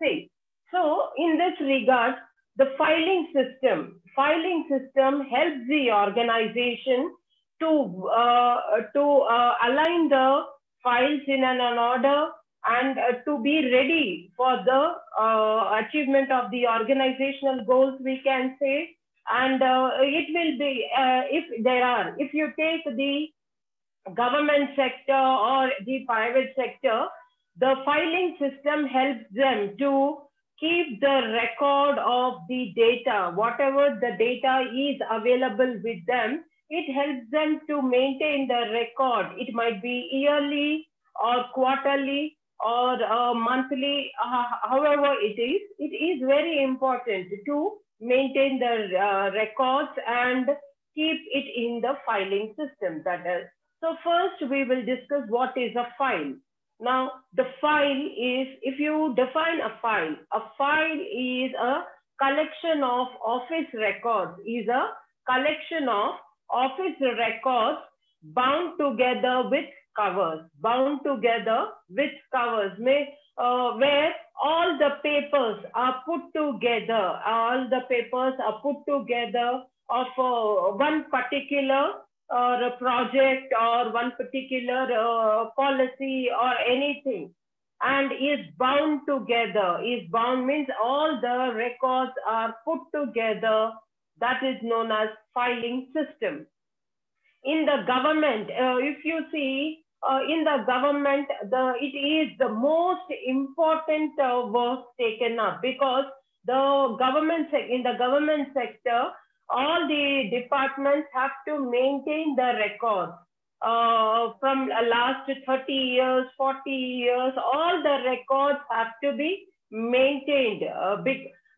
say. So in this regard, the filing system helps the organization to align the files in an order and to be ready for the achievement of the organizational goals, we can say. And it will be, if you take the government sector or the private sector, the filing system helps them to keep the record of the data. Whatever the data is available with them, it helps them to maintain the record. It might be yearly or quarterly or monthly, however it is very important to maintain the records and keep it in the filing system. That is, so first we will discuss what is a file. Now, the file is, if you define a file is a collection of office records, bound together with covers, where all the papers are put together, of one particular project or one particular policy or anything, and is bound together. Bound means all the records are put together. That is known as filing system. In the government, if you see, in the government, it is the most important work taken up, because in the government sector, all the departments have to maintain the records from last 30 years, 40 years, all the records have to be maintained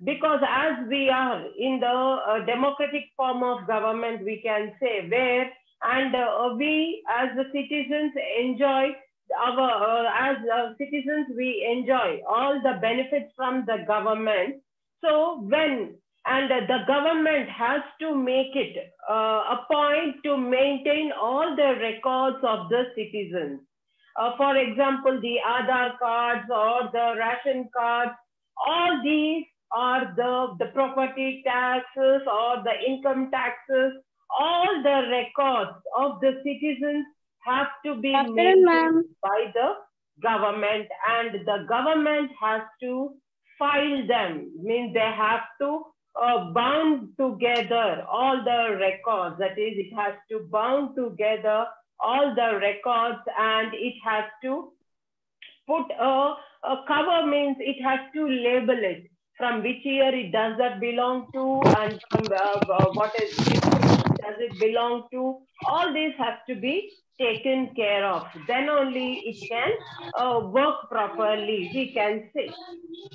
because as we are in the democratic form of government, we can say, where we as the citizens enjoy we enjoy all the benefits from the government. So the government has to make it a point to maintain all the records of the citizens. For example, the Aadhaar cards or the ration cards, all these are the property taxes or the income taxes, all the records of the citizens have to be maintained by the government, and the government has to file them, means they have to bound together all the records. That is, it has to bound together all the records, and it has to put a cover, means it has to label it from which year it does that belong to, and from what is does it belong to. All this has to be taken care of. Then only it can work properly, we can say.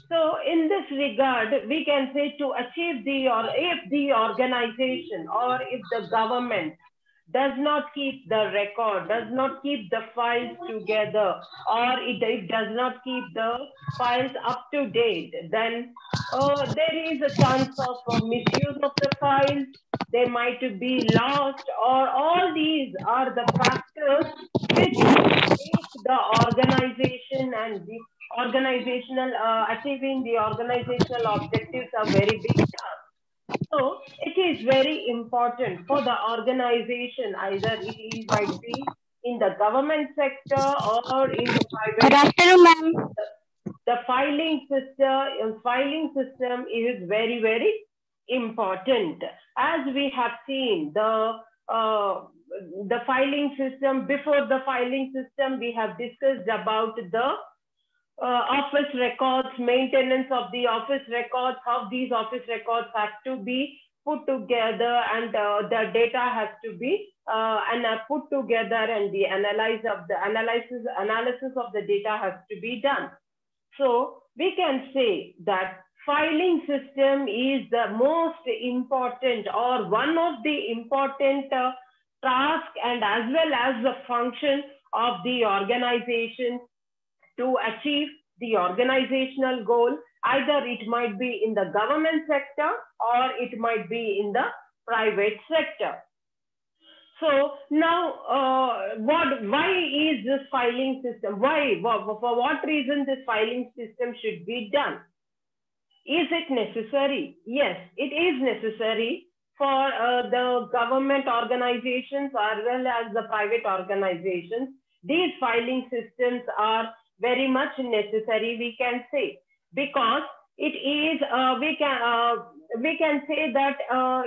So in this regard, we can say to achieve if the organization or if the government does not keep the record, does not keep the files together, or it does not keep the files up to date, then there is a chance of misuse of the files. They might be lost, or all these are the factors which make the organization and the achieving the organizational objectives are very big task. So it is very important for the organization, either it might be in the government sector or in the private. Good afternoon, ma'am. The filing system is very, very important. As we have seen, the filing system, before the filing system, we have discussed about the office records, maintenance of the office records, how these office records have to be put together, and the data has to be put together, and the analysis of the data has to be done. So we can say that filing system is the most important, or one of the important task, and as well as the function of the organization to achieve the organizational goal. Either it might be in the government sector or it might be in the private sector. So now, why is this filing system? For what reason this filing system should be done? Is it necessary? Yes, it is necessary for the government organizations as well as the private organizations. These filing systems are very much necessary, we can say, because it is we can say that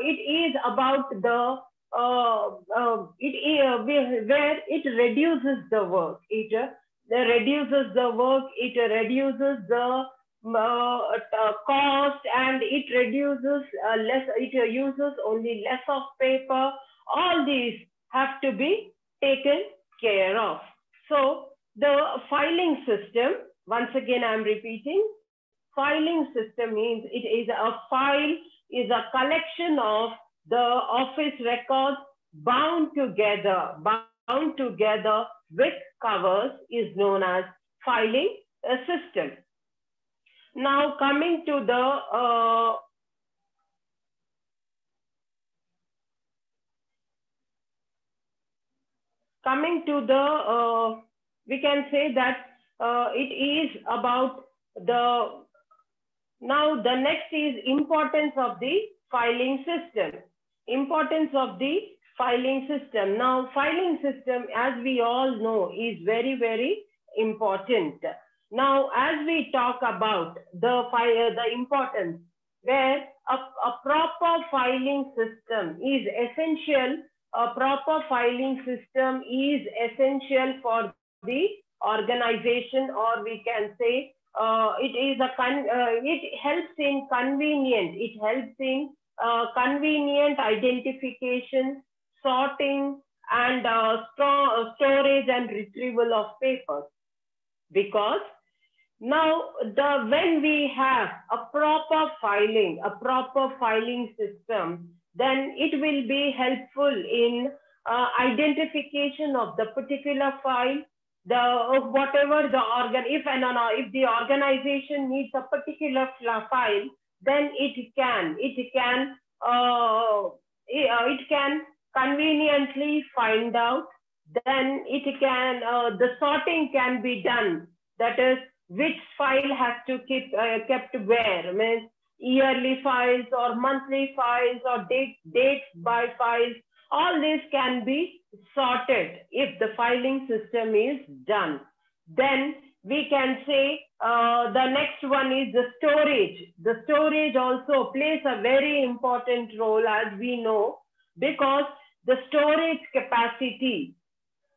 it is about the where it reduces the work. It reduces the work. It reduces the cost, and it reduces less. It uses only less of paper. All these have to be taken care of. So the filing system, once again I'm repeating, filing system means it is a file is a collection of the office records bound together with covers, is known as filing system. Now coming to the we can say that it is about the now the next is importance of the filing system. Importance of the filing system. Now filing system, as we all know, is very, very important. Now as we talk about the importance, where a proper filing system is essential, a proper filing system is essential for the organization, or we can say it helps in convenient identification, sorting, and storage and retrieval of papers. Because now when we have a proper filing system, then it will be helpful in identification of the particular file, whatever the if the organization needs a particular file, then it can conveniently find out. Then it can the sorting can be done. That is, which file has to kept where. I mean, yearly files or monthly files or dates by files. All this can be sorted if the filing system is done. Then we can say the next one is the storage. The storage also plays a very important role, as we know, because the storage capacity,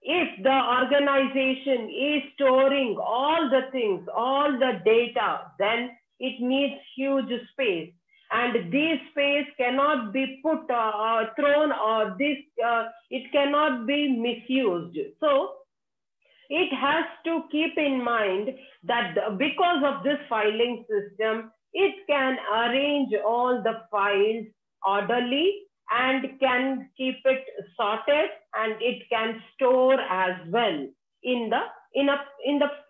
if the organization is storing all the things, all the data, then it needs huge space. And this space cannot be thrown, or it cannot be misused. So it has to keep in mind that because of this filing system, it can arrange all the files orderly and can keep it sorted, and it can store as well in the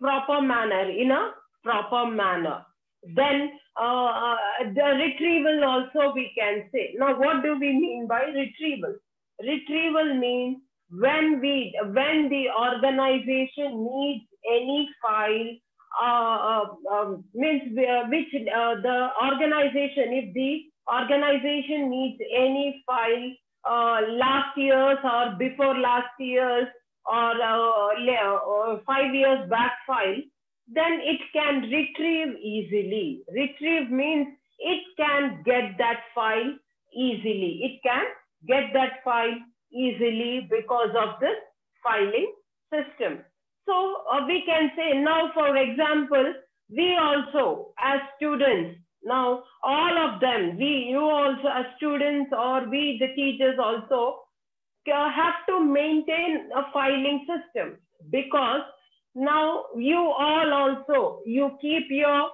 proper manner. Then the retrieval also we can say. Now, what do we mean by retrieval? Retrieval means when the organization needs any file, means which the organization, if the organization needs any file last year's or before last year's or 5 years back file, then it can retrieve easily. Retrieve means it can get that file easily. It can get that file easily because of this filing system. So we can say now, for example, we also as students, now all of them, you also as students, or we the teachers also have to maintain a filing system, because now you all also, you keep your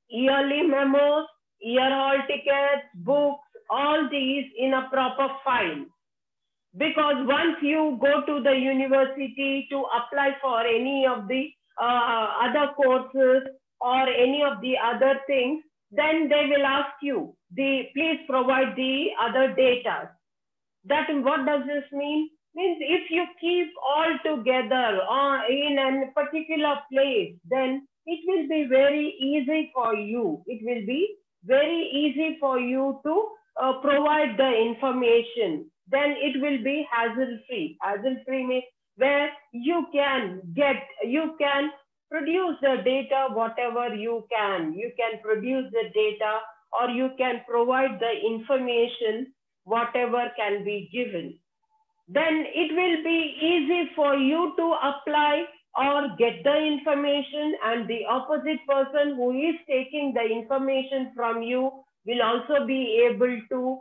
yearly memos, year hall tickets, books, all these in a proper file. Because once you go to the university to apply for any of the other courses or any of the other things, then they will ask you, please provide the other data. What does this mean? Means if you keep all together in a particular place, then it will be very easy for you. It will be very easy for you to provide the information. Then it will be hassle-free. Hassle-free means where you can produce the data whatever you can. You can produce the data or you can provide the information whatever can be given. Then it will be easy for you to apply or get the information, and the opposite person who is taking the information from you will also be able to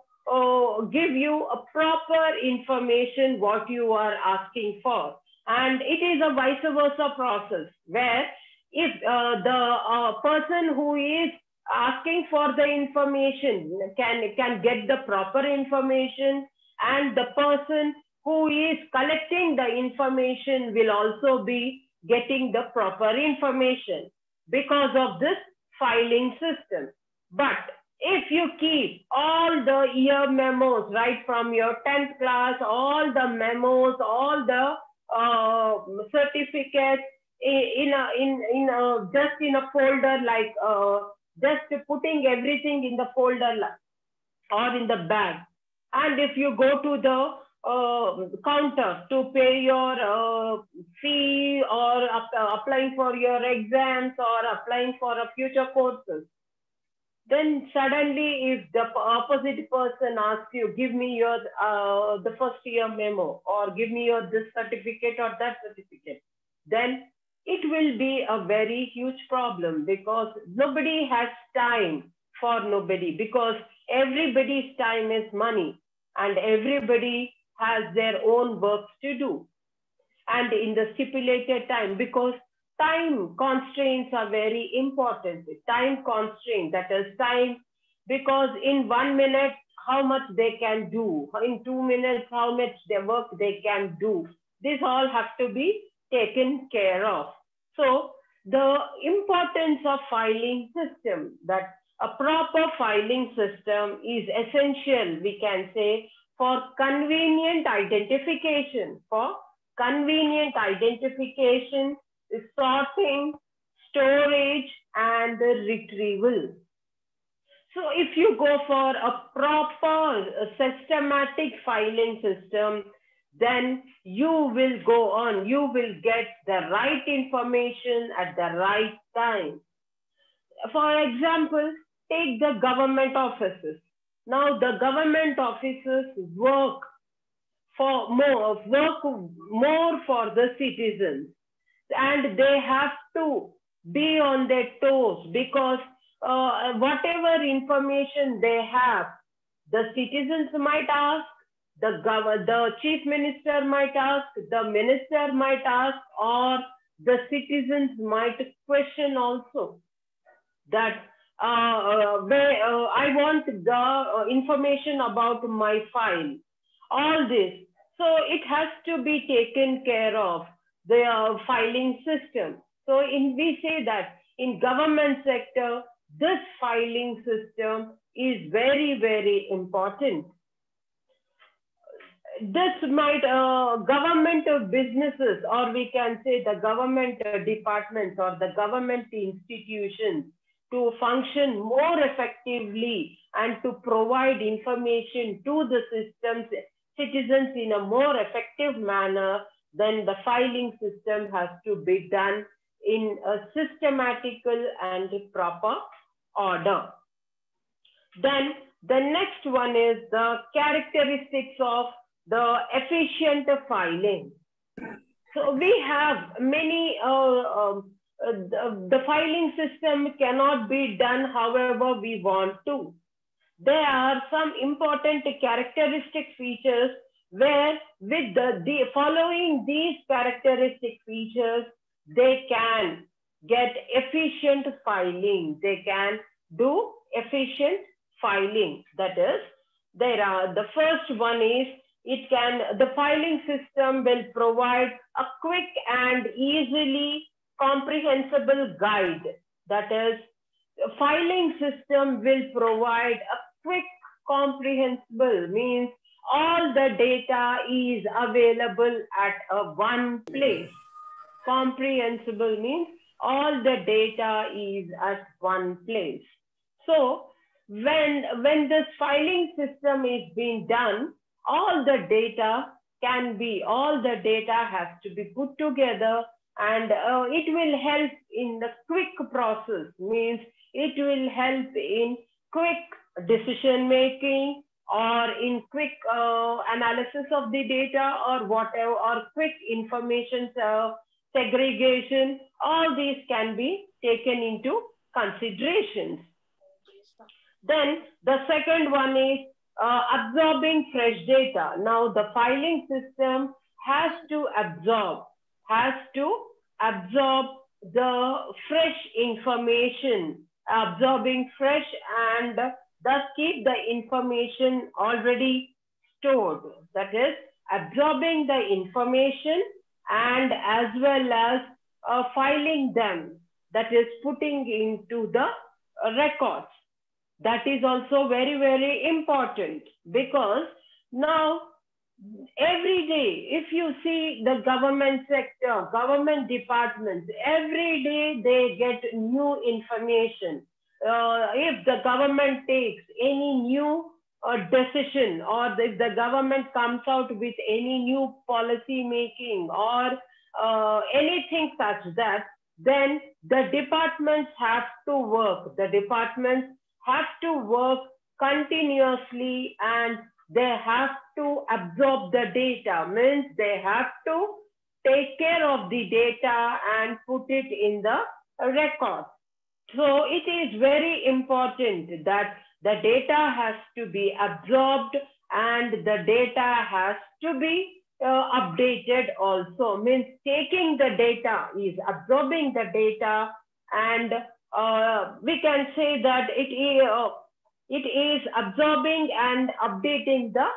give you a proper information what you are asking for. And it is a vice versa process where if the person who is asking for the information can get the proper information, and the person who is collecting the information will also be getting the proper information because of this filing system. But if you keep all the year memos right from your 10th class, all the memos, all the certificates just in a folder, like just putting everything in the folder or in the bag, and if you go to the counter to pay your fee or applying for your exams or applying for a future courses, then suddenly if the opposite person asks you, give me your the first year memo or give me your this certificate or that certificate, then it will be a very huge problem, because nobody has time for nobody, because everybody's time is money and everybody has their own works to do, and in the stipulated time, because time constraints are very important. Time constraint, that is time, because in 1 minute how much they can do, in 2 minutes how much their work they can do, this all have to be taken care of. So the importance of filing system, that a proper filing system is essential, we can say, for convenient identification, sorting, storage, and retrieval. So if you go for a proper systematic filing system, then you will go on, you will get the right information at the right time. For example, take the government offices. Now the government offices work more for the citizens, and they have to be on their toes, because whatever information they have, the citizens might ask, the chief minister might ask, the minister might ask, or the citizens might question also that I want the information about my file, all this. So it has to be taken care of, the filing system. So we say that in government sector, this filing system is very, very important. This might, government businesses, or we can say the government departments or the government institutions, to function more effectively and to provide information to the citizens in a more effective manner, then the filing system has to be done in a systematical and proper order. Then the next one is the characteristics of the efficient filing. So we have many, the filing system cannot be done however we want to. There are some important characteristic features where with following these characteristic features, they can get efficient filing. They can do efficient filing. That is, the first one is, the filing system will provide a quick and easily comprehensible guide. That is, the filing system will provide a quick, comprehensible, means all the data is available at one place. Comprehensible means all the data is at one place. So when this filing system is being done, all the data has to be put together, and it will help in the quick process, means it will help in quick decision making, or in quick analysis of the data, or whatever, or quick information segregation. All these can be taken into considerations. Then the second one is absorbing fresh data. Now the filing system has to absorb the fresh information, absorbing fresh, and thus keep the information already stored. That is absorbing the information, and as well as filing them, that is putting into the records. That is also very, very important, because now every day, if you see the government sector, government departments, every day they get new information. If the government takes any new decision, or if the government comes out with any new policy making, or anything such that, then the departments have to work. The departments have to work continuously, and they have to absorb the data, means they have to take care of the data and put it in the record. So it is very important that the data has to be absorbed, and the data has to be updated also, means taking the data is absorbing the data, and we can say that it is absorbing and updating the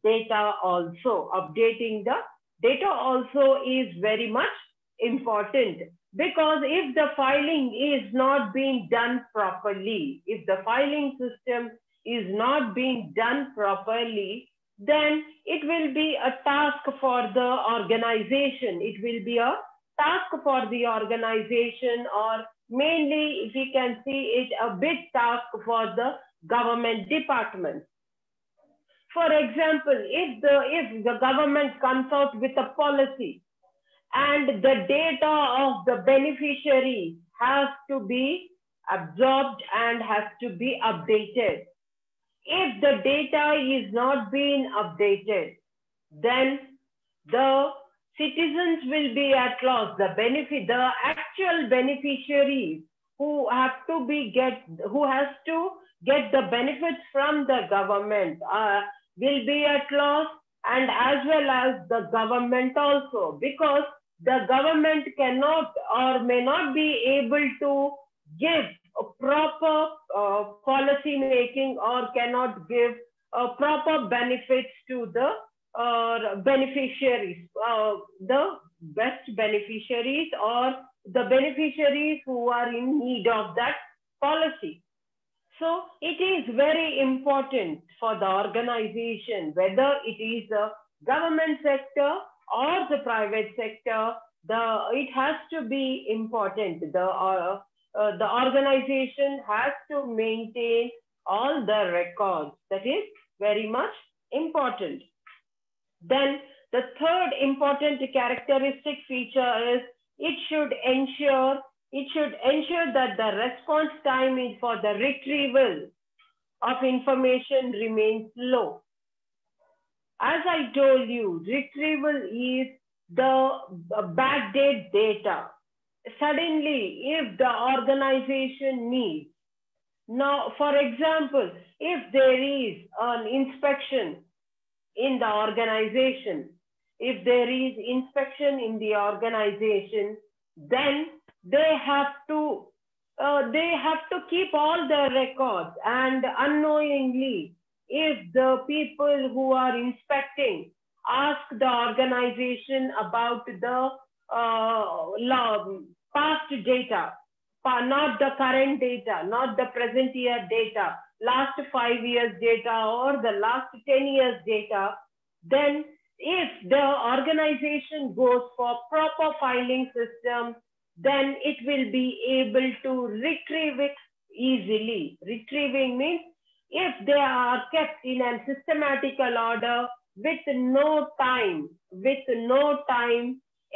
data also. Updating the data also is very much important, because if the filing is not being done properly, if the filing system is not being done properly, then it will be a task for the organization. It will be a task for the organization, or mainly, if we can see it, a big task for the government department. For example, if the government comes out with a policy, and the data of the beneficiaries has to be absorbed and has to be updated. If the data is not being updated, then the citizens will be at loss. The actual beneficiaries who has to get the benefits from the government will be at loss, and as well as the government also, because the government cannot or may not be able to give a proper policy making, or cannot give proper benefits to the beneficiaries, the best beneficiaries, or the beneficiaries who are in need of that policy. So it is very important for the organization, whether it is a government sector or the private sector, it has to be important. The organization has to maintain all the records. That is very much important. Then the third important characteristic feature is it should ensure that the response time for the retrieval of information remains low. As I told you, retrieval is the backdate data. Suddenly, if the organization needs, now, for example, if there is an inspection in the organization, then they have to keep all the records, and unknowingly, if the people who are inspecting ask the organization about the past data, not the current data, not the present year data, last 5 years data or the last 10 years data, then if the organization goes for proper filing system, then it will be able to retrieve it easily. Retrieving means if they are kept in a systematical order with no time,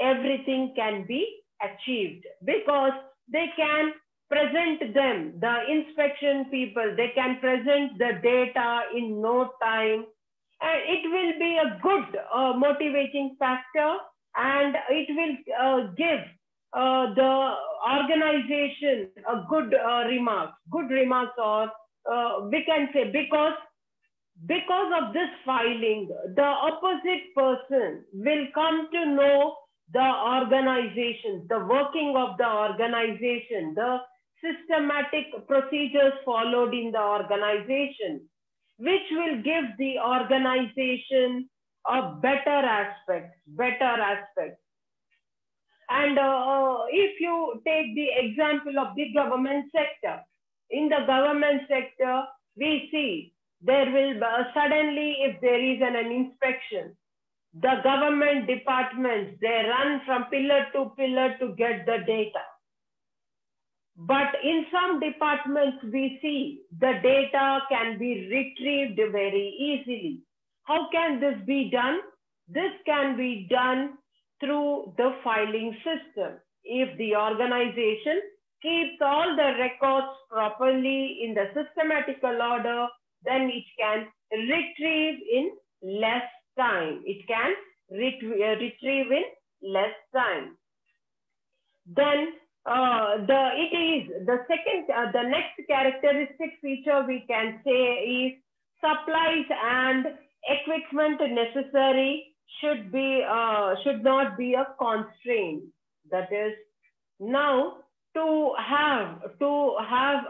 everything can be achieved because they can present them, the inspection people, they can present the data in no time. And it will be a good motivating factor, and it will give the organization a good remarks, or we can say because of this filing, the opposite person will come to know the organization, the working of the organization, the systematic procedures followed in the organization, which will give the organization a better aspect. And if you take the example of the government sector, in the government sector, we see there will suddenly, if there is an inspection, the government departments, they run from pillar to pillar to get the data. But in some departments, we see the data can be retrieved very easily. How can this be done? This can be done through the filing system. If the organization keeps all the records properly in the systematical order, then it can retrieve in less time. It can retrieve in less time. Then the next characteristic feature we can say is supplies and equipment necessary should not be a constraint. That is, now to have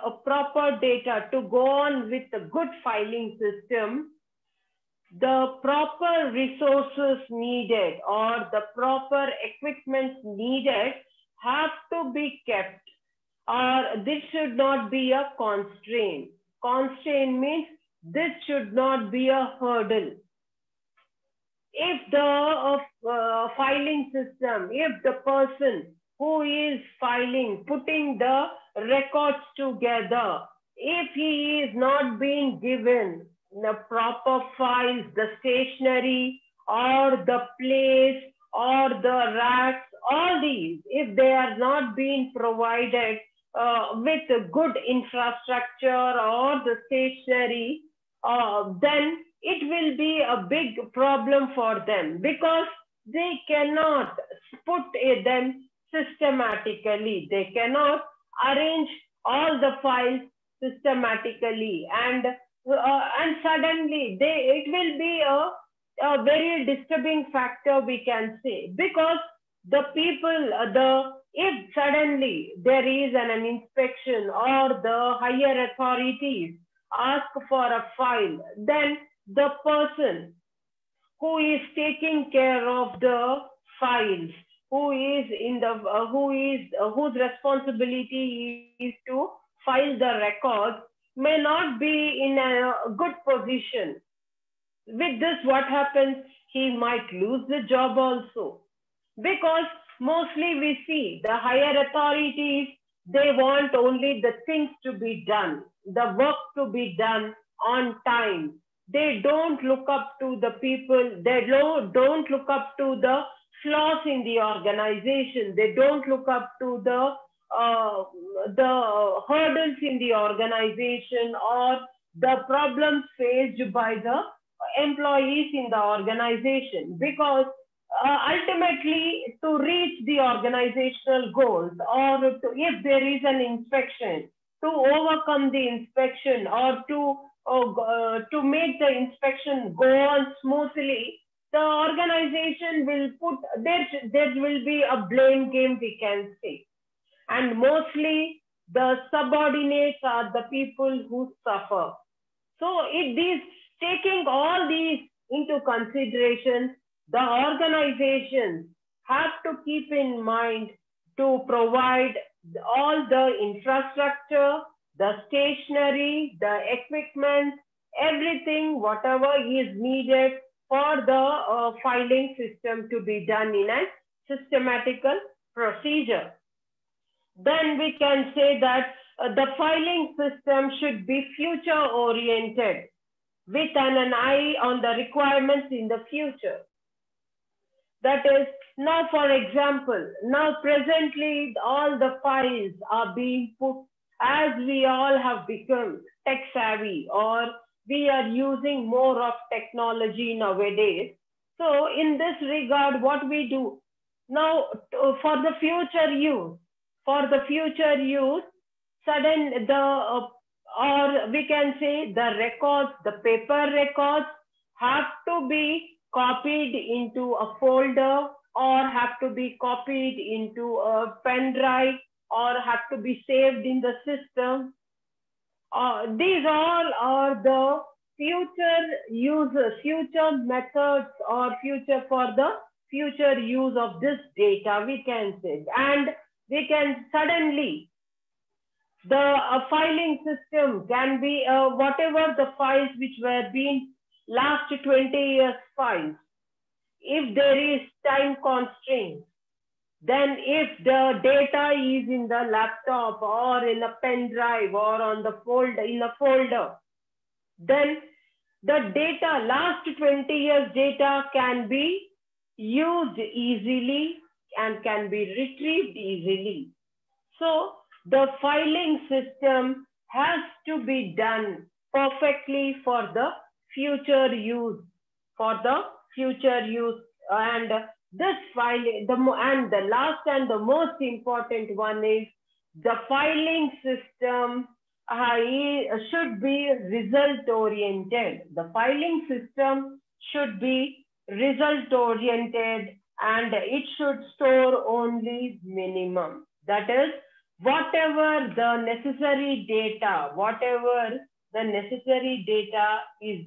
a proper data to go on with a good filing system, the proper resources needed or the proper equipment needed have to be kept, or this should not be a constraint. Constraint means this should not be a hurdle. If the filing system, if the person who is filing, putting the records together, if he is not being given the proper files, the stationery or the place or the racks, all these, if they are not being provided with a good infrastructure or the stationery, then it will be a big problem for them because they cannot put them systematically. They cannot arrange all the files systematically, and suddenly it will be a very disturbing factor, we can say, because the people, if suddenly there is an inspection or the higher authorities ask for a file, then the person who is taking care of the files, whose responsibility is to file the records, may not be in a good position. With this, what happens? He might lose the job also. Because mostly we see the higher authorities, they want only the things to be done, the work to be done on time. They don't look up to the people. They don't look up to the flaws in the organization. They don't look up to the hurdles in the organization or the problems faced by the employees in the organization, because ultimately to reach the organizational goals, or if there is an inspection, to overcome the inspection or to make the inspection go on smoothly, the organization will put, there will be a blame game, we can say. And mostly the subordinates are the people who suffer. So it is taking all these into consideration, the organizations have to keep in mind to provide all the infrastructure, the stationery, the equipment, everything, whatever is needed for the filing system to be done in a systematical procedure. then we can say that the filing system should be future oriented with an eye on the requirements in the future. That is, now for example, now presently all the files are being put, as we all have become tech savvy, or we are using more of technology nowadays. So in this regard, what we do now for the future use, sudden or we can say the records, the paper records have to be copied into a folder, or have to be copied into a pen drive, or have to be saved in the system. These all are the future uses, future methods, or future for the future use of this data, we can say. And we can suddenly, the filing system can be whatever the files which were being last 20 years files. If there is time constraint, then if the data is in the laptop or in a pen drive or on the folder, in a folder, then the data, last 20 years data can be used easily and can be retrieved easily. So the filing system has to be done perfectly for the future use, and this filing, and the last and the most important one is the filing system should be result oriented. The filing system should be result oriented, and it should store only minimum. That is, whatever the necessary data is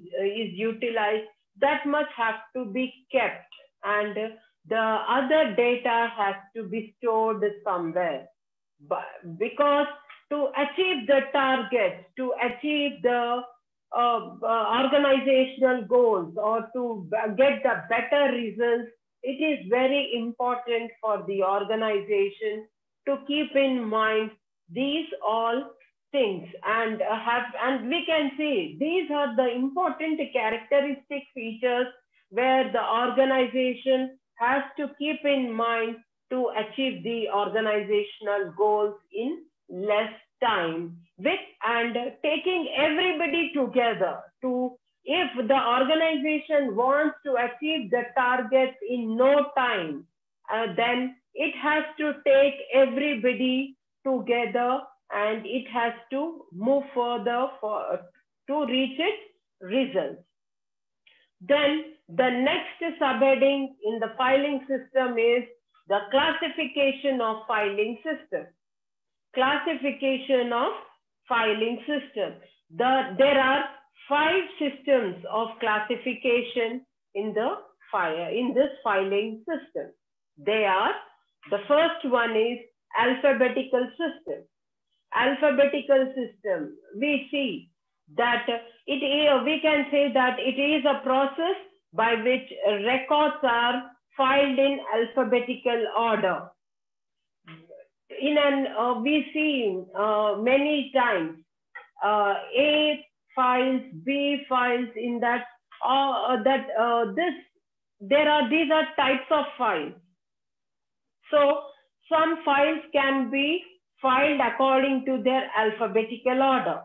utilized, that much has to be kept, and the other data has to be stored somewhere. But because to achieve the targets, to achieve the organizational goals, or to get the better results, it is very important for the organization to keep in mind these all things, and we can see these are the important characteristic features where the organization has to keep in mind to achieve the organizational goals in less time, with and taking everybody together. To if the organization wants to achieve the targets in no time, then it has to take everybody together, and it has to move further to reach its results. Then the next subheading in the filing system is the classification of filing system. Classification of filing system. There are 5 systems of classification in this filing system. They are, the first one is alphabetical system. Alphabetical system, we see that we can say that it is a process by which records are filed in alphabetical order. We see many times A files, B files, in that these are types of files. So some files can be filed according to their alphabetical order.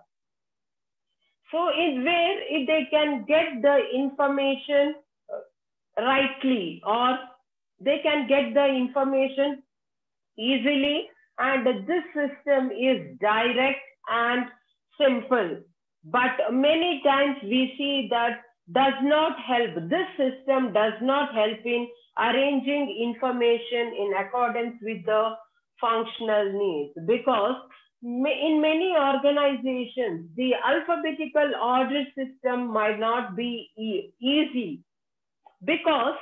So where they can get the information rightly, or they can get the information easily, and this system is direct and simple. But many times we see that does not help. This system does not help in arranging information in accordance with the functional needs, because in many organizations, the alphabetical order system might not be easy, because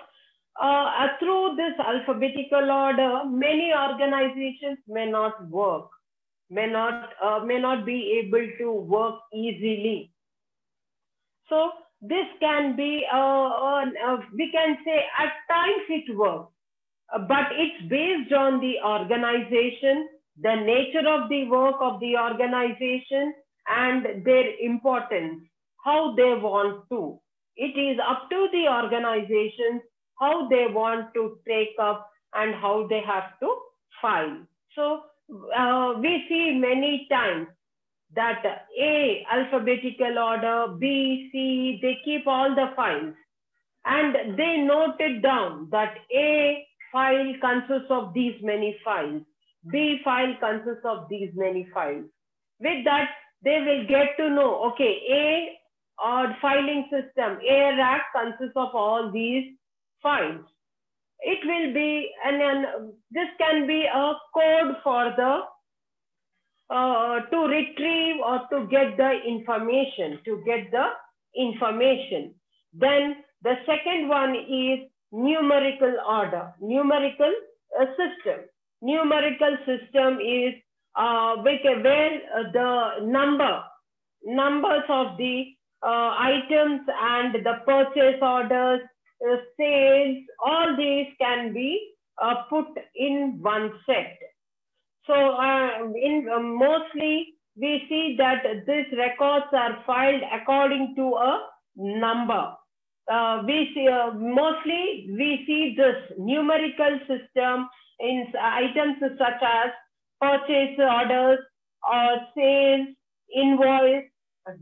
through this alphabetical order, many organizations may not work, may not be able to work easily. So this can be, we can say at times it works, but it's based on the organization the nature of the work of the organization, and their importance, how they want to. It is up to the organizations how they want to take up and how they have to file. So we see many times that A, alphabetical order, B, C, they keep all the files and they note it down that A file consists of these many files, B file consists of these many files. With that, they will get to know, okay, A or filing system, A rack consists of all these files. It will be, and this can be a code for the to retrieve or to get the information, Then the second one is numerical order, numerical system. Numerical system is where the numbers of the items and the purchase orders, sales, all these can be put in one set. So mostly we see that these records are filed according to a number. Mostly we see this numerical system in items such as purchase orders or sales, invoice,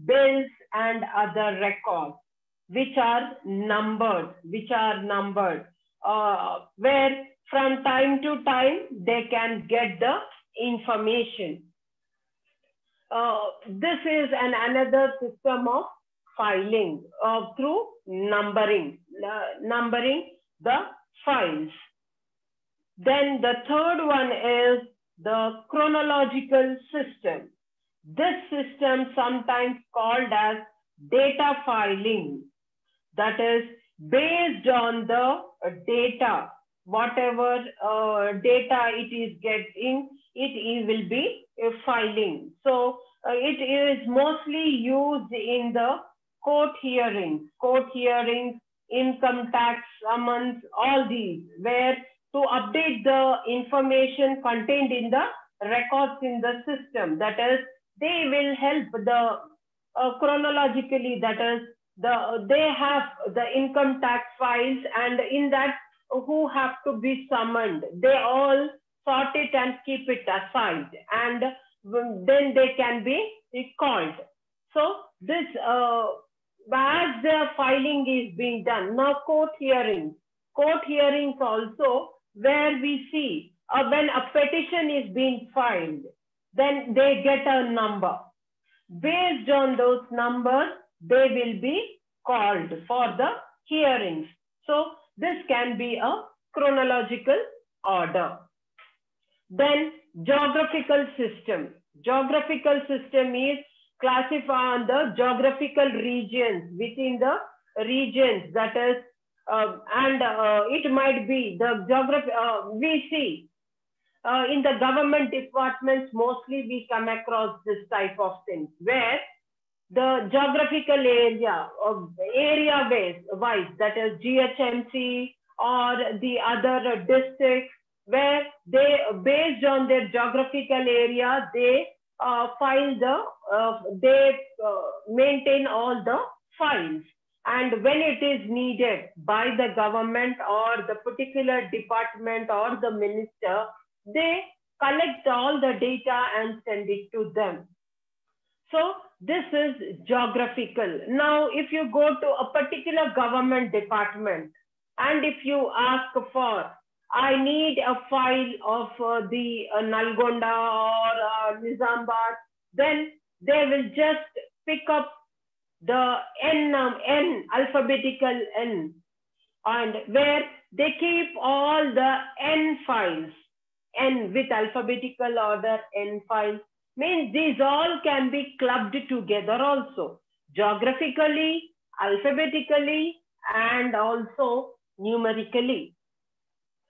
bills, and other records, which are numbered, where from time to time they can get the information. This is another system of filing through numbering the files. Then the third one is the chronological system. This system sometimes called as data filing. That is based on the data, whatever data it is getting, it will be filing. So it is mostly used in the court hearings, income tax summons, all these, where to update the information contained in the records in the system. That is, they will help the chronologically, that is, they have the income tax files, and in that who have to be summoned, they all sort it and keep it aside, and then they can be called. So this, as the filing is being done, now court hearings also, where we see when a petition is being filed, then they get a number. Based on those numbers, they will be called for the hearings. So this can be a chronological order. Then geographical system. Geographical system is classified the geographical regions within the regions, that is, it might be the geography, we see in the government departments, mostly we come across this type of things, where the geographical area wise, that is GHMC or the other districts, where they, based on their geographical area, they maintain all the files. And when it is needed by the government or the particular department or the minister, they collect all the data and send it to them. So this is geographical. Now, if you go to a particular government department and if you ask for, I need a file of the Nalgonda or Nizamabad, then they will just pick up the N, alphabetical N, and where they keep all the N files, N with alphabetical order, N files, means these all can be clubbed together also, geographically, alphabetically, and also numerically.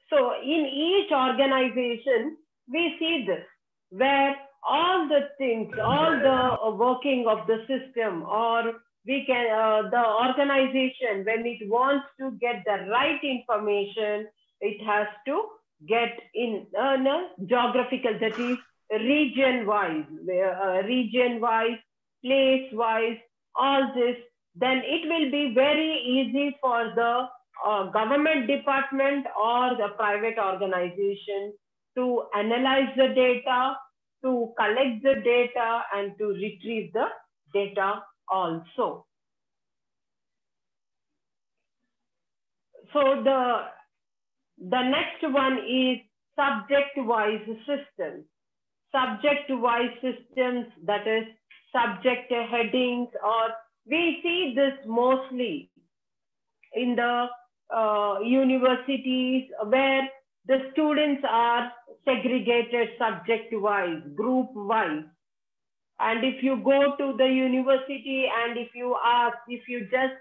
So in each organization, we see this, where all the things, all the working of the system, or we can, the organization, when it wants to get the right information, it has to get in geographical, that is region-wise, place-wise, all this, then it will be very easy for the government department or the private organization to analyze the data, to collect the data, and to retrieve the data also. So the next one is subject-wise systems. Subject-wise systems, that is subject headings, or we see this mostly in the universities where the students are segregated subject-wise, group-wise. And if you go to the university and if you just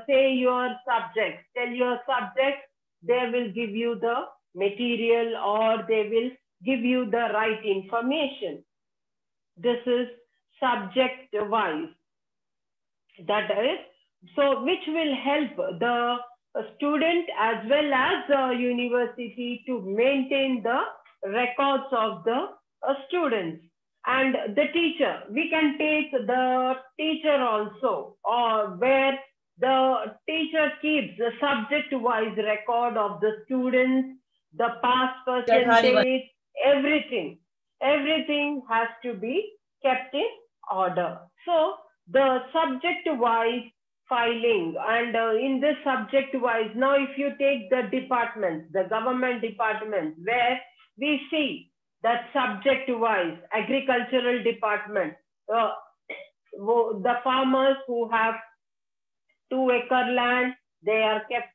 say your subject, tell your subject, they will give you the material or they will give you the right information. This is subject-wise. That is, so which will help the student as well as the university to maintain the records of the students. And the teacher, we can take the teacher also, or where the teacher keeps the subject-wise record of the students, the past percentage, everything. Everything has to be kept in order. So the subject-wise filing, and in this subject-wise, now if you take the departments, the government departments, where we see that subject-wise, agricultural department, the farmers who have 2-acre land, they are kept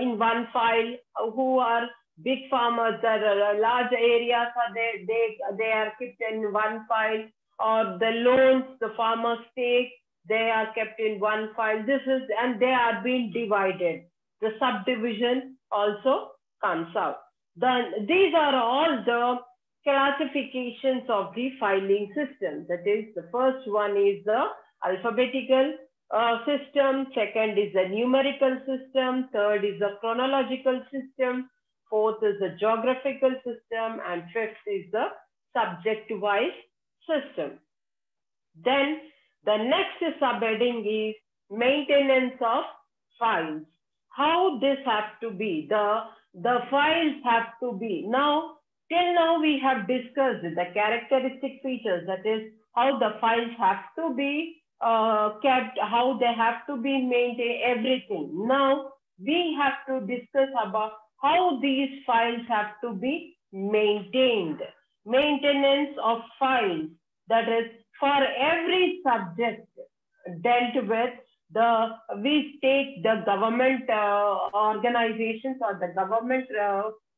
in one file. Who are big farmers, the large areas are they are kept in one file. Or the loans the farmers take, they are kept in one file. This is, and they are being divided. The subdivision also comes out. Then these are all the classifications of the filing system. That is, the first one is the alphabetical system, second is the numerical system, third is the chronological system, fourth is the geographical system, and fifth is the subject-wise system. Then the next subheading is maintenance of files. How this has to be, the files have to be. Now, till now we have discussed the characteristic features, that is how the files have to be kept, how they have to be maintained, everything. Now we have to discuss about how these files have to be maintained. Maintenance of files, that is for every subject dealt with, we take the government organizations or the government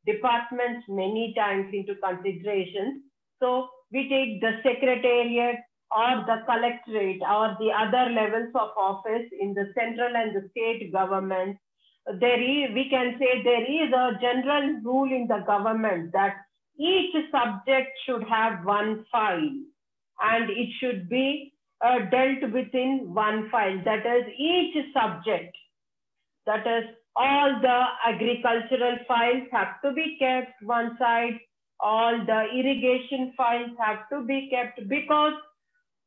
departments many times into consideration. So we take the secretariat or the collectorate or the other levels of office in the central and the state government. We can say there is a general rule in the government that each subject should have one file and it should be dealt within one file. That is, each subject, that is, all the agricultural files have to be kept one side, all the irrigation files have to be kept, because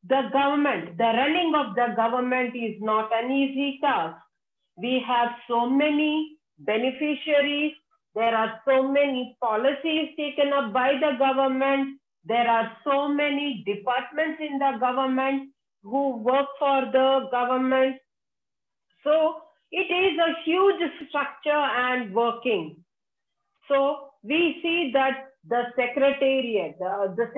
the government, the running of the government is not an easy task. We have so many beneficiaries, there are so many policies taken up by the government, there are so many departments in the government who work for the government. So it is a huge structure and working. So we see that the secretariat, how the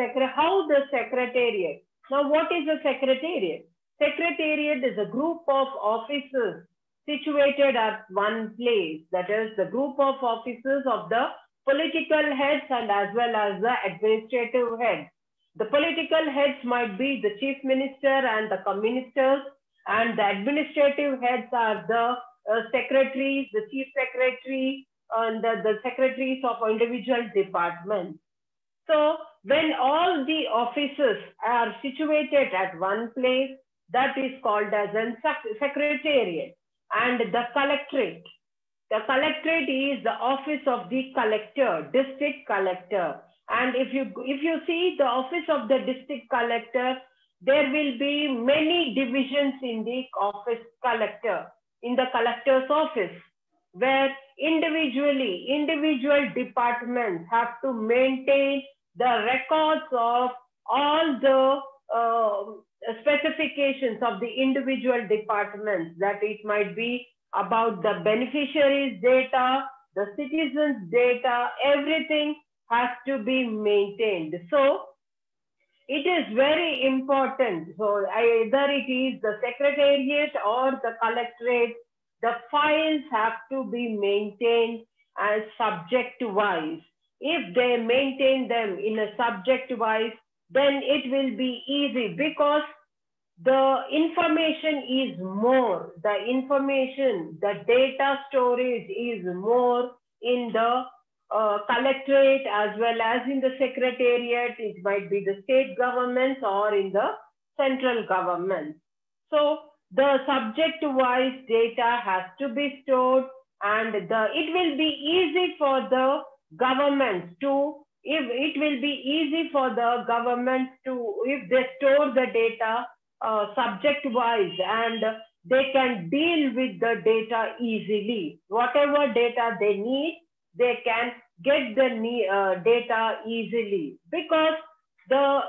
secretariat. Now what is a secretariat? Secretariat is a group of officers situated at one place. That is the group of officers of the political heads and as well as the administrative heads. The political heads might be the chief minister and the ministers, and the administrative heads are the secretaries, the chief secretary, and the secretaries of individual departments. So when all the offices are situated at one place, that is called as a secretariat. And the collectorate is the office of the collector, district collector. And if you see the office of the district collector, there will be many divisions in the collector's office, where individual departments have to maintain the records of all the specifications of the individual departments, that it might be about the beneficiaries' data, the citizens' data, everything has to be maintained. So it is very important. So either it is the secretariat or the collectorate, the files have to be maintained as subject-wise. If they maintain them in a subject-wise, then it will be easy, because the information is more. The data storage is more in the collectorate as well as in the secretariat. It might be the state governments or in the central government. So the subject-wise data has to be stored, and it will be easy for the governments to, if they store the data subject-wise, and they can deal with the data easily. Whatever data they need, they can get the data easily, because the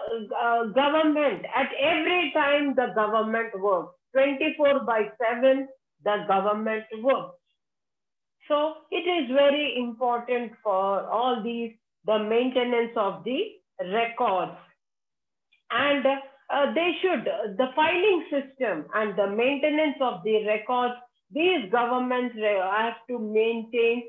government, at every time the government works, 24/7, the government works. So it is very important for all these, the maintenance of the records. And the filing system and the maintenance of the records, these governments have to maintain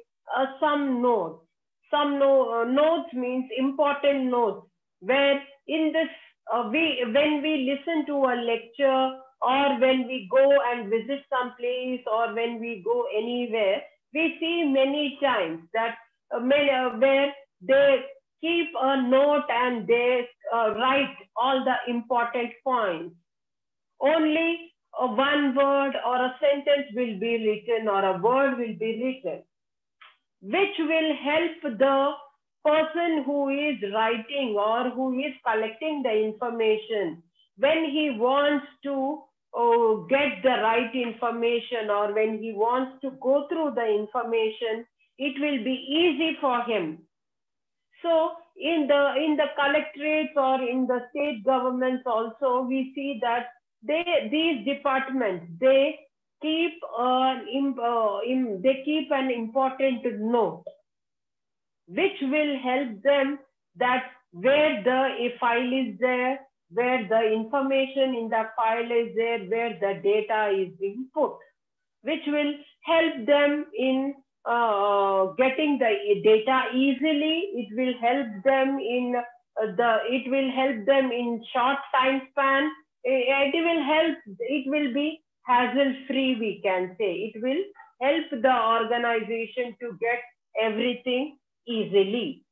some notes. Notes means important notes, where in this, when we listen to a lecture, or when we go and visit some place, or when we go anywhere, we see many times that where they keep a note and they write all the important points. Only one word or a sentence will be written, or a word will be written, which will help the person who is writing or who is collecting the information when he wants to get the right information, or when he wants to go through the information, it will be easy for him. So in the collectorates or in the state governments also, we see that these departments, they keep an important note, which will help them that where the file is there, where the information in the file is there, where the data is being put, which will help them in getting the data easily. It will help them in short time span. It will be hassle-free, we can say. It will help the organization to get everything easily.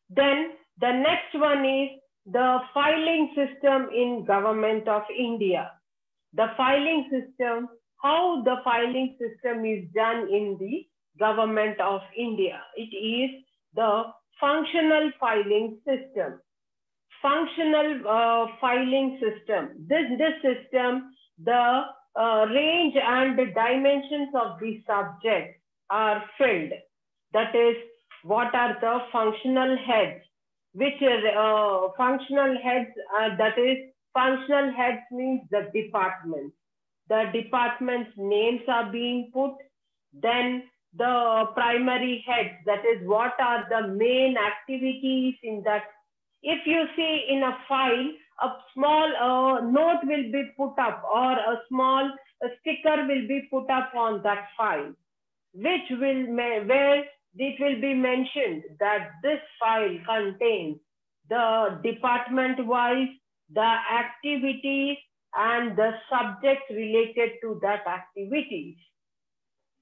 Then the next one is the filing system in Government of India. The filing system, how the filing system is done in the Government of India. It is the functional filing system. Functional filing system. This system, the range and the dimensions of the subject are filled. That is, what are the functional heads? Which are functional heads? Functional heads means the departments. The departments' names are being put. Then the primary heads, that is, what are the main activities in that. If you see in a file, a small note will be put up, or a small sticker will be put up on that file, where it will be mentioned that this file contains the department-wise, the activities, and the subjects related to that activities.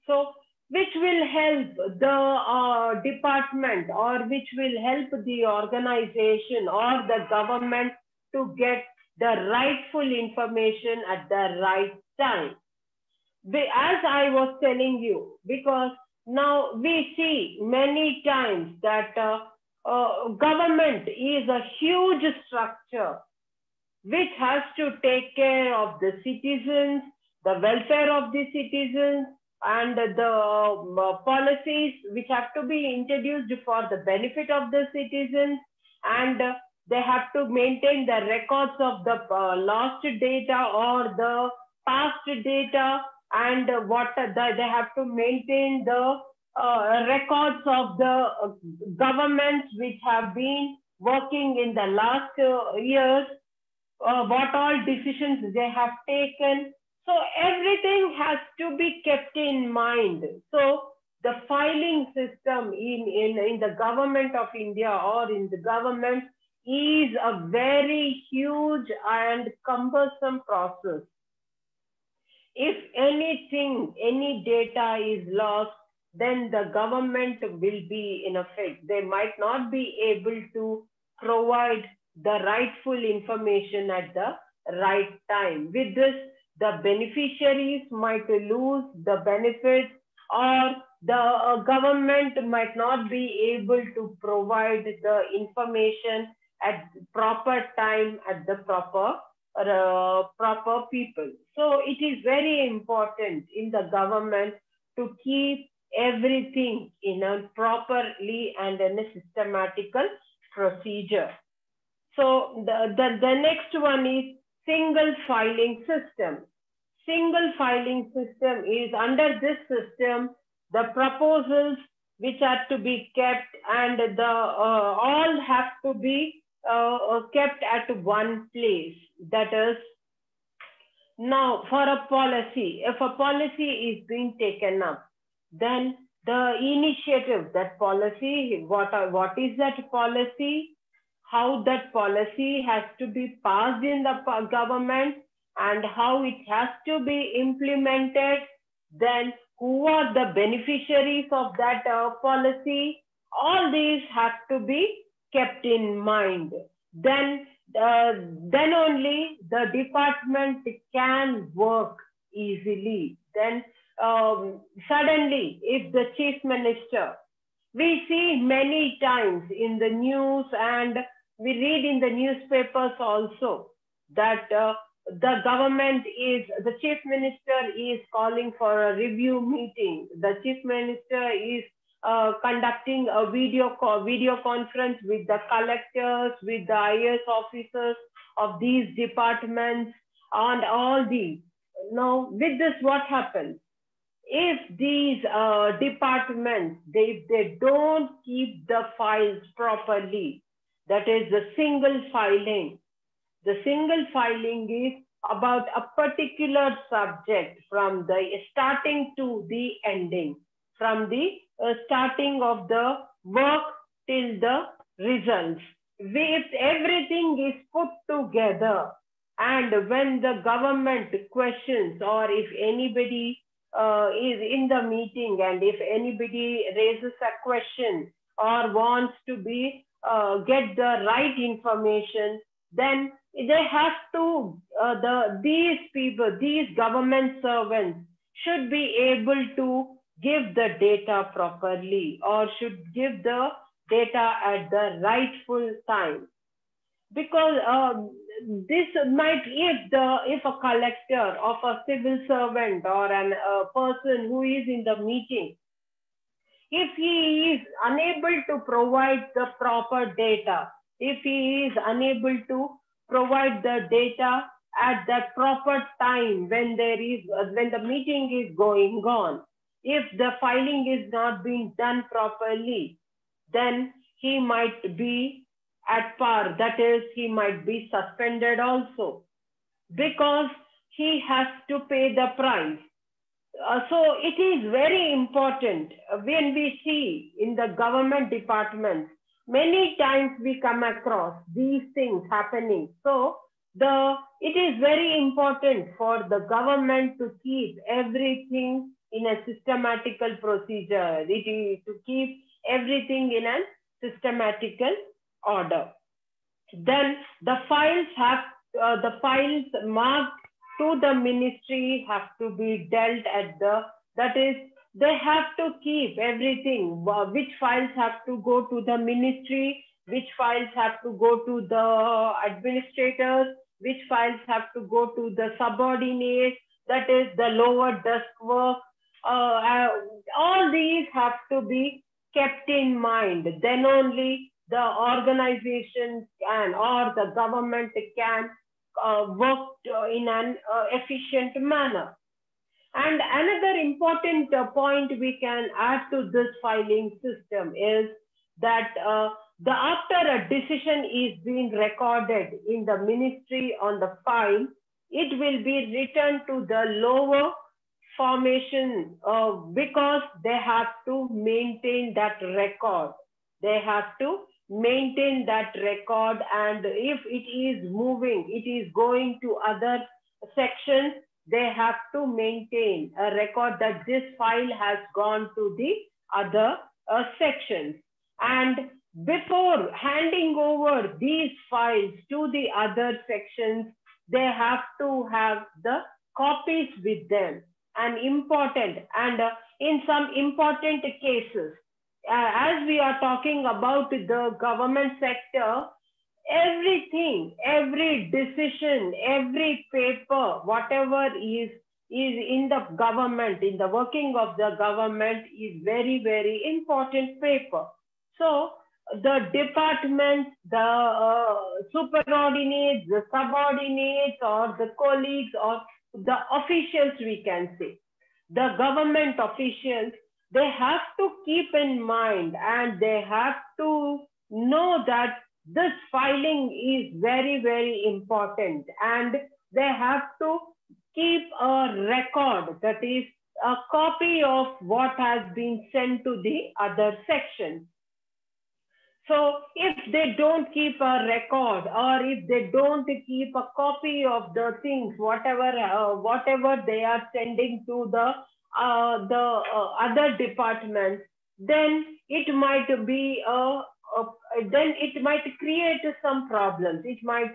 So, which will help the department, or which will help the organization or the government to get the rightful information at the right time. As I was telling you, because now we see many times that government is a huge structure which has to take care of the citizens, the welfare of the citizens, and the policies which have to be introduced for the benefit of the citizens, and they have to maintain the records of the lost data or the past data, and they have to maintain the records of the governments which have been working in the last years, what all decisions they have taken. So everything has to be kept in mind. So the filing system in the government of India or in the government is a very huge and cumbersome process. If anything, any data is lost, then the government will be in effect. They might not be able to provide the rightful information at the right time. With this, the beneficiaries might lose the benefits, or the government might not be able to provide the information at proper time at the proper people. So it is very important in the government to keep everything in a properly and in a systematical procedure. So the next one is single filing system. Single filing system is, under this system, the proposals which are to be kept and the all have to be kept at one place. That is, now for a policy, if a policy is being taken up, then the initiative, that policy, what is that policy, how that policy has to be passed in the government, and how it has to be implemented, then who are the beneficiaries of that policy, all these have to be kept in mind. Then only the department can work easily. Then suddenly, if the chief minister, we see many times in the news and we read in the newspapers also that the chief minister is calling for a review meeting. The chief minister is conducting a video conference with the collectors, with the IAS officers of these departments, and all these. Now, with this, what happens? If these departments, they don't keep the files properly, that is the single filing. The single filing is about a particular subject from the starting to the ending, from the starting of the work till the results. If everything is put together, and when the government questions, or if anybody is in the meeting and if anybody raises a question or wants to be get the right information, then they have to, these people, these government servants should be able to give the data properly, or should give the data at the rightful time. Because this might, if a collector of a civil servant or a person who is in the meeting, if he is unable to provide the proper data, if he is unable to provide the data at the proper time when the meeting is going on, if the filing is not being done properly, then he might be at par. That is, he might be suspended also, because he has to pay the price. So it is very important when we see in the government departments, many times we come across these things happening. So it is very important for the government to keep everything in a systematical procedure. It is to keep everything in a systematical order. Then the files marked to the ministry have to be dealt at that is they have to keep everything, which files have to go to the ministry, which files have to go to the administrators, which files have to go to the subordinates, that is the lower desk work. All these have to be kept in mind. Then only the organization can, or the government can work in an efficient manner. And another important point we can add to this filing system is that after a decision is being recorded in the ministry on the file, it will be returned to the lower formation because they have to maintain that record. They have to maintain that record, and if it is moving, it is going to other sections, they have to maintain a record that this file has gone to the other sections. And before handing over these files to the other sections, they have to have the copies with them. And important, and in some important cases, as we are talking about the government sector, everything, every decision, every paper, whatever is in the government, in the working of the government, is very, very important paper. So the departments, the superordinates, the subordinates, or the colleagues, or the officials, we can say, the government officials, they have to keep in mind, and they have to know that this filing is very, very important, and they have to keep a record, that is a copy of what has been sent to the other sections. So if they don't keep a record, or if they don't keep a copy of the things, whatever they are sending to the other departments, then it might be then it might create some problems. It might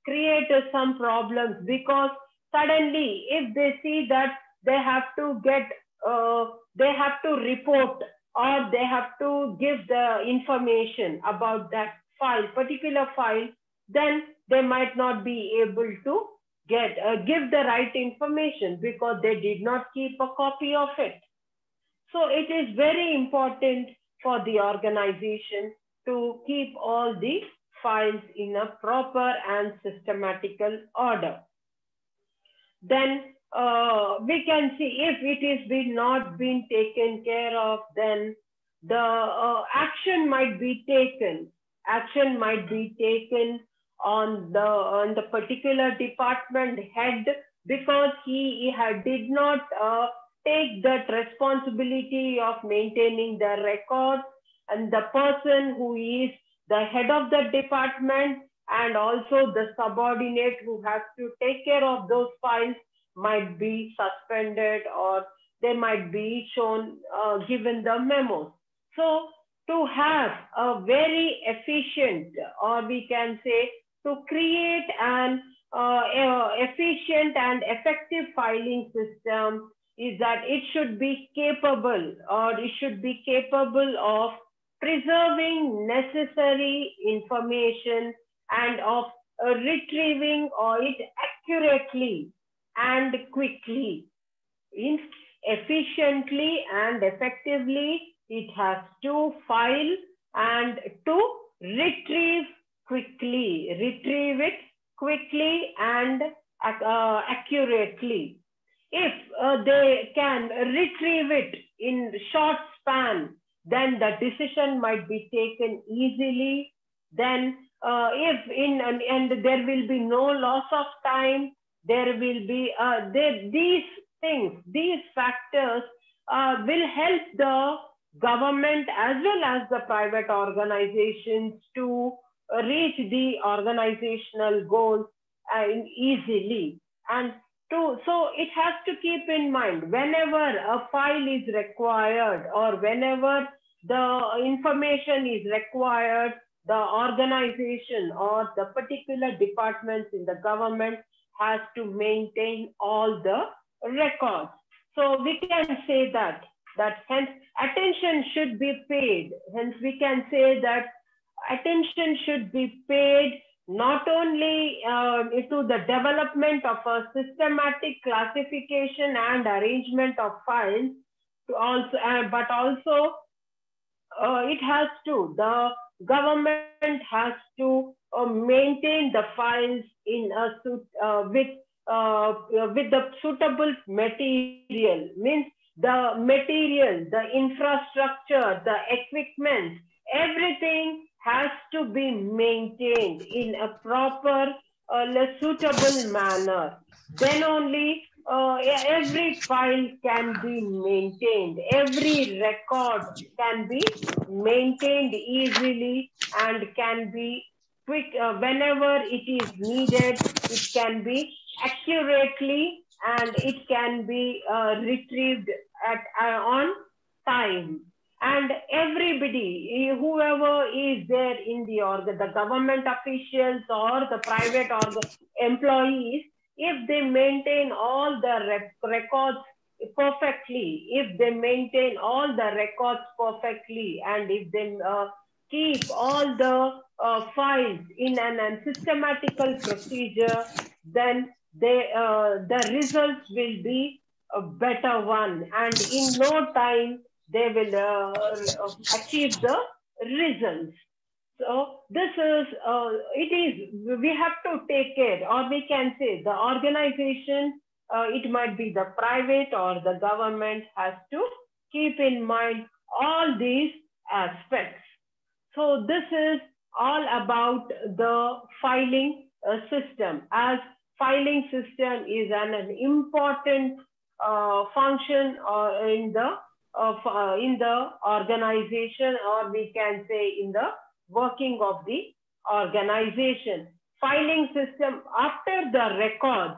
create some problems, because suddenly, if they see that they have to get, they have to report, or they have to give the information about that file, particular file, then they might not be able to give the right information, because they did not keep a copy of it. So it is very important for the organization to keep all the files in a proper and systematical order. Then we can see, if it is not been taken care of, then the action might be taken. Action might be taken on the particular department head, because he did not take that responsibility of maintaining the records, and the person who is the head of the department, and also the subordinate who has to take care of those files, might be suspended, or they might be shown, given the memos. So to have a very efficient, or we can say, to create an efficient and effective filing system, is that it should be capable, or it should be capable of preserving necessary information, and of retrieving it accurately and quickly. Efficiently and effectively, it has to file and to retrieve quickly, retrieve it quickly and accurately. If they can retrieve it in short span, then the decision might be taken easily. Then and there will be no loss of time, there will be these factors will help the government as well as the private organizations to reach the organizational goals easily. And so it has to keep in mind, whenever a file is required, or whenever the information is required, the organization or the particular departments in the government has to maintain all the records. So we can say that that hence attention should be paid. Hence we can say that attention should be paid not only to the development of a systematic classification and arrangement of files, to also, but also the government has to maintain the files in a with the suitable material, means the material, the infrastructure, the equipment, everything has to be maintained in a proper, suitable manner. Then only every file can be maintained, every record can be maintained easily and can be quick whenever it is needed. It can be accurately and it can be retrieved on time. And everybody, whoever is there in the government officials or the private or the employees, if they maintain all the records perfectly, if they maintain all the records perfectly, and if they keep all the files in an systematical procedure, then the results will be a better one, and in no time they will achieve the results. So this is, we have to take care, or we can say the organization, it might be the private or the government, has to keep in mind all these aspects. So this is all about the filing system, as filing system is an important function in the organization, or we can say in the working of the organization. Filing system, after the records,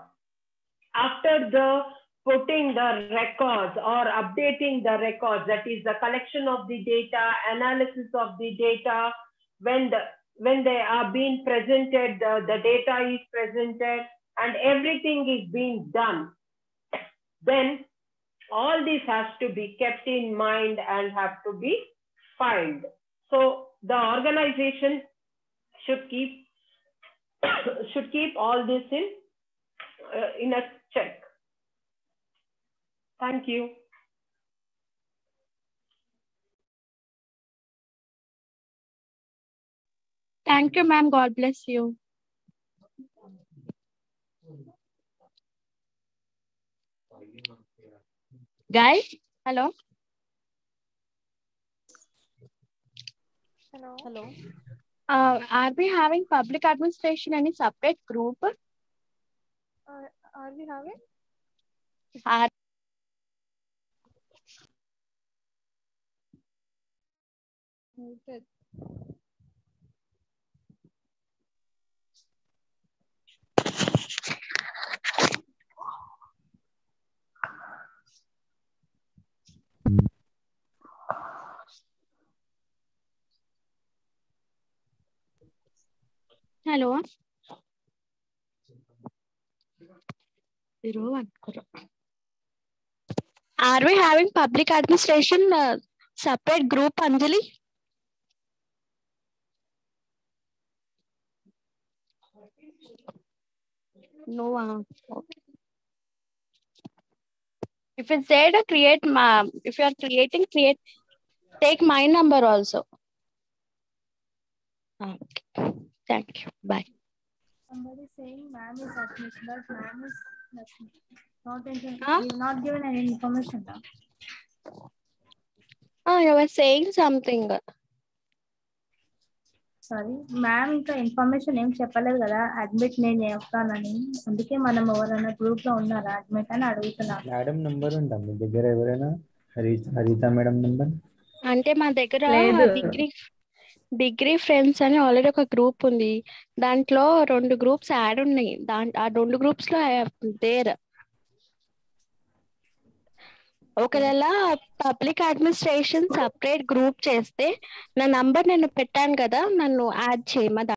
after the putting the records or updating the records, that is the collection of the data, analysis of the data, when they are being presented, the data is presented and everything is being done, then all this has to be kept in mind and have to be filed. So the organization should keep all this in a check. Thank you. Thank you, ma'am. God bless you. Guys, hello. Hello. Are we having public administration any separate group? Are we having? Noted. Hello. Are we having public administration separate group, Anjali? No. Okay. If it's there to create, if you are creating, take my number also. Okay. Thank you. Bye. Somebody saying ma'am is admission, but ma'am is not given any information. You were saying something. Sorry, ma'am ఇంకా information ఏం చెప్పలేదు కదా, admit నేను చెప్తానని. అందుకే మనం ఎవరైనా group లో ఉన్నారా అడ్మిట్ అని అడుగుతున్నా. మేడం నంబర్ ఉందా మీ దగ్గర? ఎవరైనా హరిత మేడం నంబర్? అంటే మా దగ్గర డిగ్రీ ఫ్రెండ్స్ అని ఆల్రెడీ ఒక గ్రూప్ ఉంది. దాంట్లో 2 గ్రూప్స్ యాడ్ ఉన్నాయి. ఆ 2 గ్రూప్స్ లో దేర్. ఒకవేళ పబ్లిక్ అడ్మినిస్ట్రేషన్ సపరేట్ గ్రూప్ చేస్తే నా నంబర్ నేను పెట్టాను కదా, నన్ను యాడ్ చేయమా.